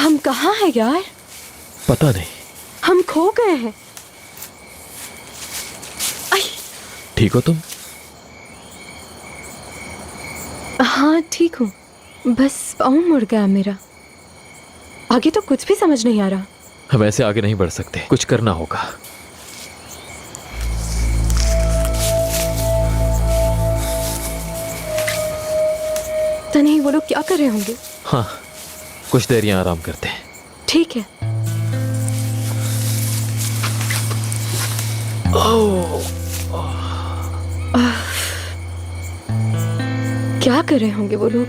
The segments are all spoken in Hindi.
हम कहाँ हैं यार? पता नहीं। हम खो गए हैं। ठीक हो तुम? हाँ ठीक हूँ, बस पाँव मुड़ गया मेरा। आगे तो कुछ भी समझ नहीं आ रहा। हम ऐसे आगे नहीं बढ़ सकते, कुछ करना होगा। तो नहीं, वो लोग क्या कर रहे होंगे? हाँ, कुछ देर यहाँ आराम करते हैं। ठीक है। क्या कर रहे होंगे वो लोग?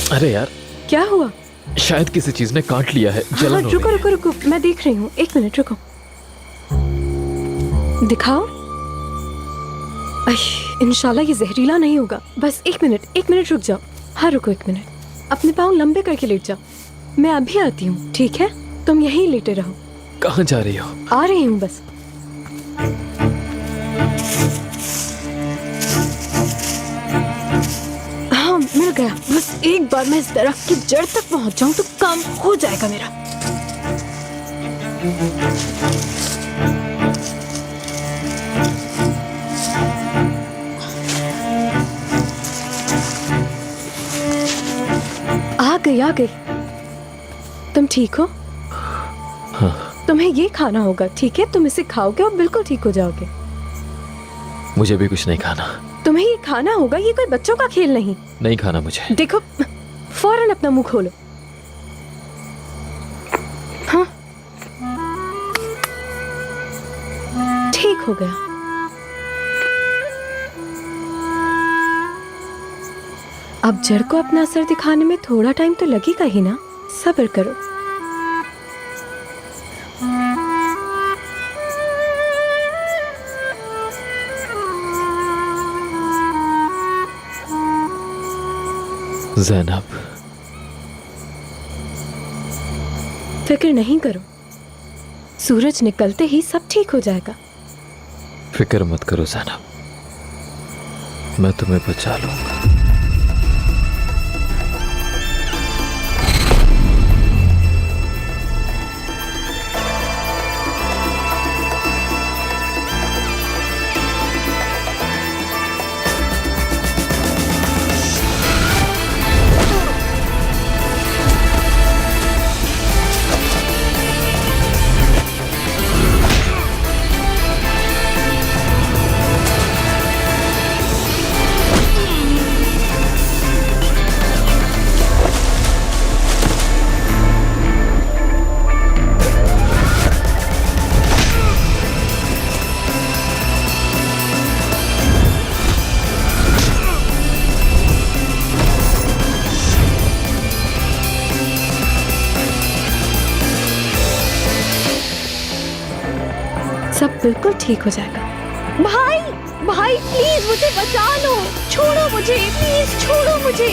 अरे यार, क्या हुआ? शायद किसी चीज ने काट लिया है। हाँ, जलन हो रुको रही रुको रुको, मैं देख रही हूँ। एक मिनट रुको, दिखाओ। इंशाल्लाह ये जहरीला नहीं होगा। बस एक मिनट रुक जाओ। हाँ रुको एक मिनट, अपने पाँव लंबे करके लेट जाओ। मैं अभी आती हूँ, ठीक है? तुम यहीं लेटे रहो। है। कहाँ जा रही हो? आ रही हूँ बस। हाँ मिल गया। बस एक बार मैं इस दरख्त की जड़ तक पहुँच जाऊँ तो काम हो जाएगा मेरा। आ गई। तुम ठीक हो? हाँ। तुम्हें ये खाना होगा, ठीक है? तुम इसे खाओगे और बिल्कुल ठीक हो जाओगे। मुझे भी कुछ नहीं खाना। तुम्हें ये खाना होगा, ये कोई बच्चों का खेल नहीं। नहीं खाना मुझे। देखो, फौरन अपना मुंह खोलो। हाँ, ठीक हो गया। अब जड़ को अपना असर दिखाने में थोड़ा टाइम तो लगेगा ही ना। सब्र करो। ज़ैनब, फिक्र नहीं करो, सूरज निकलते ही सब ठीक हो जाएगा। फिक्र मत करो ज़ैनब, मैं तुम्हें बचा लूंगा। सब बिल्कुल ठीक हो जाएगा। भाई भाई प्लीज मुझे बचा लो, छोड़ो मुझे, प्लीज छोड़ो मुझे।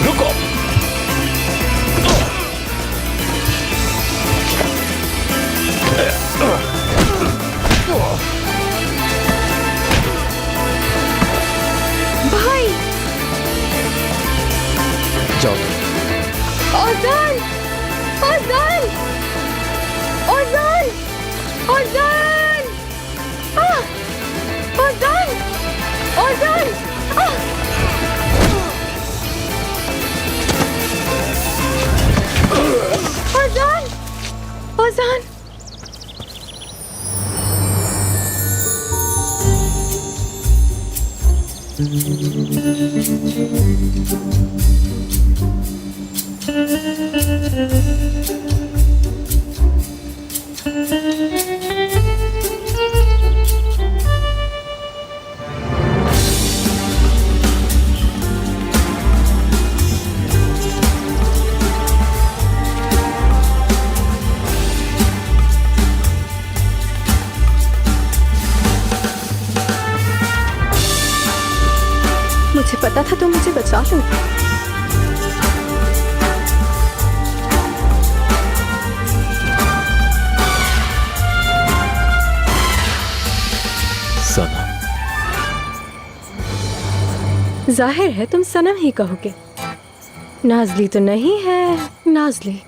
रुको। भाई जाओ। औज़ान, औज़ान, औज़ान, औज़ान, औज़ान, औज़ान, औज़ान, औज़ान। मुझे पता था तुम मुझे बचा लोगे। जाहिर है तुम सनम ही कहोगे। नाजली तो नहीं है, नाजली।